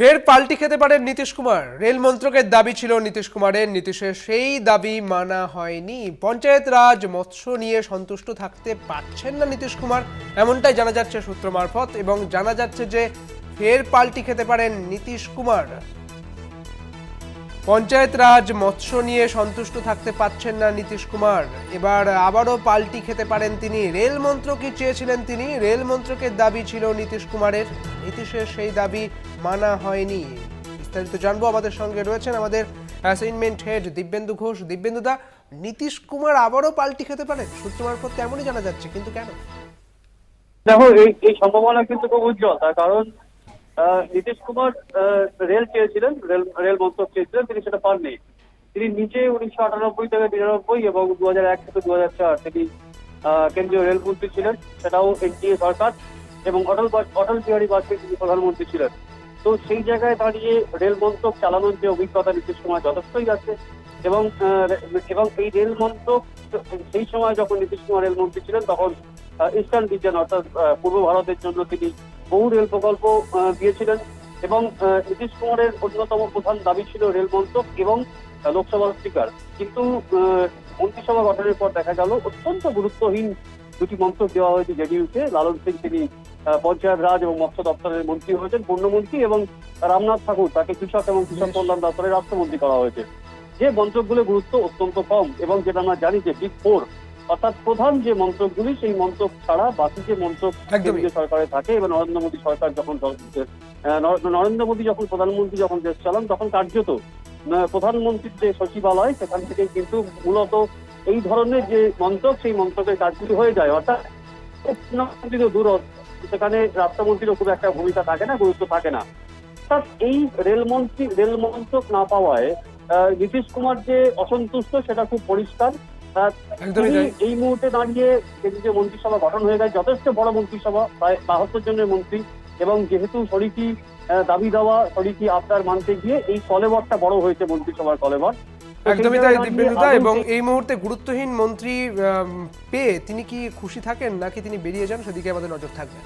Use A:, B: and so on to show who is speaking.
A: ফের পাল্টি খেতে পারেন নীতিশ কুমার। রেল মন্ত্রকের দাবি ছিল নীতিশ কুমারের, নীতিশের সেই দাবি মানা হয়নি। পঞ্চায়েত রাজ মৎস্য নিয়ে সন্তুষ্ট থাকতে পারছেন না নীতিশ কুমার, এমনটাই জানা যাচ্ছে সূত্র মারফত, এবং জানা যাচ্ছে যে ফের পাল্টি খেতে পারেন নীতিশ কুমার। পঞ্চায়েত রাজ মৎস্য নিয়ে সন্তুষ্ট থাকতে পারছেন না নীতিশ কুমার, এবার আবারও পাল্টি খেতে পারেন তিনি। রেল মন্ত্রকই চেয়েছিলেন তিনি, রেল মন্ত্রকের দাবি ছিল নীতিশ কুমারের, নীতিশের সেই দাবি মানা হয়নি। বিস্তারিত জানবো, আমাদের সঙ্গে রয়েছেন আমাদের অ্যাসাইনমেন্ট হেড দিব্যেন্দু ঘোষ। দিব্যেন্দুদা, নীতিশ কুমার আবারও পাল্টি খেতে পারেন, সূত্র মারফত তেমনই জানা যাচ্ছে, কিন্তু কেন?
B: দেখো, এই সম্ভাবনা কিন্তু খুব উজ্জ্বল। তার কারণ নীতিশ কুমার রেল চেয়েছিলেন, রেল মন্ত্রক চেয়েছিলেন, তিনি সেটা পাননি। তিনি নিজে 1998 থেকে 99 এবং 2001 থেকে 2004 তিনি কেন্দ্রীয় রেলমন্ত্রী ছিলেন, সেটাও এনডিএ সরকার, এবং অটল বিহারী বাজপেয়ী তিনি প্রধানমন্ত্রী ছিলেন। তো সেই জায়গায় দাঁড়িয়ে রেল মন্ত্রক চালানোর যে অভিজ্ঞতা নীতিশ কুমার যথেষ্টই আছে, এবং এই রেল মন্ত্রক সেই সময় যখন নীতিশ কুমার রেলমন্ত্রী ছিলেন তখন ইস্টার্ন রিজন অর্থাৎ পূর্ব ভারতের জন্য তিনি বহু রেল প্রকল্প দিয়েছিলেন। এবং নীতিশ কুমারের অন্যতম প্রধান দাবি ছিল রেল মন্ত্রক এবং লোকসভার স্পিকার। কিন্তু মন্ত্রিসভা গঠনের পর দেখা গেল অত্যন্ত গুরুত্বহীন দুটি মন্ত্রক দেওয়া হয়েছে জেডিইউকে। লালন সিং তিনি পঞ্চায়েত রাজ এবং মৎস্য দপ্তরের মন্ত্রী হয়েছেন, পূর্ণমন্ত্রী, এবং রামনাথ ঠাকুর তাকে কৃষক এবং কৃষক কল্যাণ দপ্তরের রাষ্ট্রমন্ত্রী করা হয়েছে। যে মন্ত্রকগুলো গুরুত্ব অত্যন্ত কম, এবং যেটা আমরা জানি যে বিগ ফোর অর্থাৎ প্রধান যে মন্ত্রকগুলি, সেই মন্ত্রক ছাড়া বাকি যে মন্ত্রক কেন্দ্রীয় সরকারে থাকে, এবং নরেন্দ্র মোদী সরকার যখন নরেন্দ্র মোদী যখন প্রধানমন্ত্রী যখন দেশ চালান, তখন কার্যত প্রধানমন্ত্রীর যে সচিবালয় সেখান থেকে কিন্তু মূলত এই ধরনের যে মন্ত্রক, সেই মন্ত্রকের কাজগুলি হয়ে যায়। অর্থাৎ দূর, সেখানে রাষ্ট্রমন্ত্রীরও খুব একটা ভূমিকা থাকে না, গুরুত্ব থাকে না। অর্থাৎ এই রেল মন্ত্রক না পাওয়ায় নীতিশ কুমার যে অসন্তুষ্ট সেটা খুব পরিষ্কার। এই মুহূর্তে দাঁড়িয়ে কেন্দ্রীয় মন্ত্রিসভা গঠন হয়ে গেছে, যথেষ্ট বড় মন্ত্রিসভা, প্রায় 72 জনের মন্ত্রী, এবং যেহেতু শরিকি দাবি দেওয়া, শরিকি আবদার মানতে গিয়ে এই কলেবরটা বড় হয়েছে, মন্ত্রিসভার কলেবর।
A: একদমই তাই দিব্যেন্দুদা, এবং এই মুহূর্তে গুরুত্বহীন মন্ত্রী পেয়ে তিনি কি খুশি থাকেন, নাকি তিনি বেরিয়ে যান, সেদিকে আমাদের নজর থাকবে।